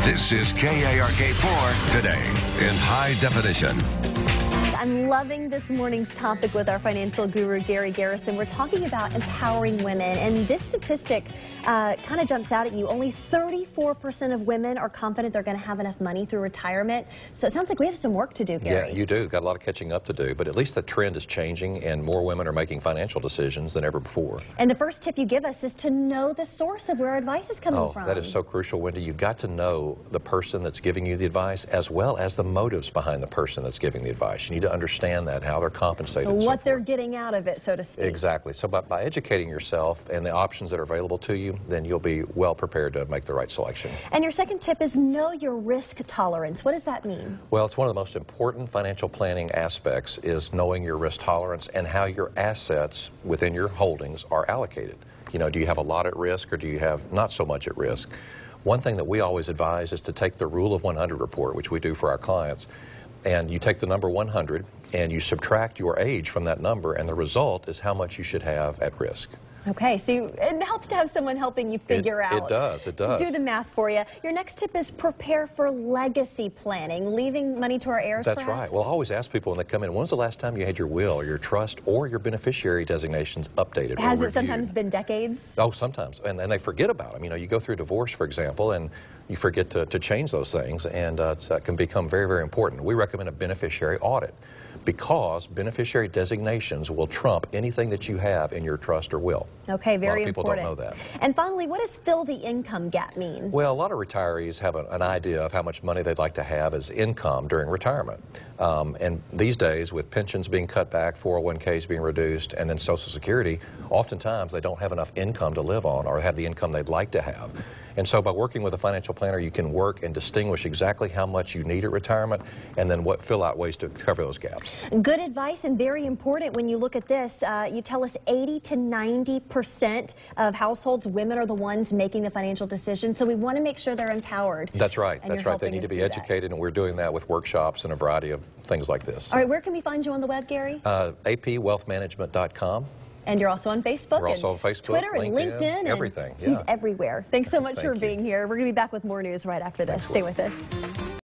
This is KARK4 Today in high definition. I'm loving this morning's topic with our financial guru, Garrison. We're talking about empowering women, and this statistic kind of jumps out at you. Only 34% of women are confident they're going to have enough money through retirement. So it sounds like we have some work to do, Gary. Yeah, you do. Got a lot of catching up to do, but at least the trend is changing, and more women are making financial decisions than ever before. And the first tip you give us is to know the source of where advice is coming from. That is so crucial, Wendy. You've got to know the person that's giving you the advice, as well as the motives behind the person that's giving the advice. You need to understand that, how they're compensated. What they're getting out of it, so to speak. Exactly. So by educating yourself and the options that are available to you, then you'll be well prepared to make the right selection. And your second tip is know your risk tolerance. What does that mean? Well, it's one of the most important financial planning aspects is knowing your risk tolerance and how your assets within your holdings are allocated. You know, do you have a lot at risk or do you have not so much at risk? One thing that we always advise is to take the Rule of 100 report, which we do for our clients, and you take the number 100 and you subtract your age from that number, and the result is how much you should have at risk. Okay, so it helps to have someone helping you figure out. It does, it does. Do the math for you. Your next tip is prepare for legacy planning, leaving money to our heirs, That's perhaps? right. Well, I always ask people when they come in, when's the last time you had your will or your trust or your beneficiary designations updated or Has it reviewed? sometimes been decades? Oh, sometimes. And they forget about them. You know, you go through divorce, for example, and you forget to change those things, and it can become very, very important. We recommend a beneficiary audit because beneficiary designations will trump anything that you have in your trust or will. Okay, very important. A lot of people don't know that. And finally, what does fill the income gap mean? Well, a lot of retirees have an idea of how much money they'd like to have as income during retirement. And these days, with pensions being cut back, 401ks being reduced, and then Social Security, oftentimes they don't have enough income to live on or have the income they'd like to have. And so by working with a financial planner, you can work and distinguish exactly how much you need at retirement and then fill out ways to cover those gaps. Good advice, and very important when you look at this. You tell us 80 to 90% of households, women are the ones making the financial decisions, so we want to make sure they're empowered. That's right. That's right. They need to be educated, and we're doing that with workshops and a variety of things like this. All right, where can we find you on the web, Gary? apwealthmanagement.com. And you're also on Facebook. We're also on Facebook, Twitter, and LinkedIn. Everything. He's everywhere. Thanks so much for Thank you. being here. We're going to be back with more news right after this. Stay with us.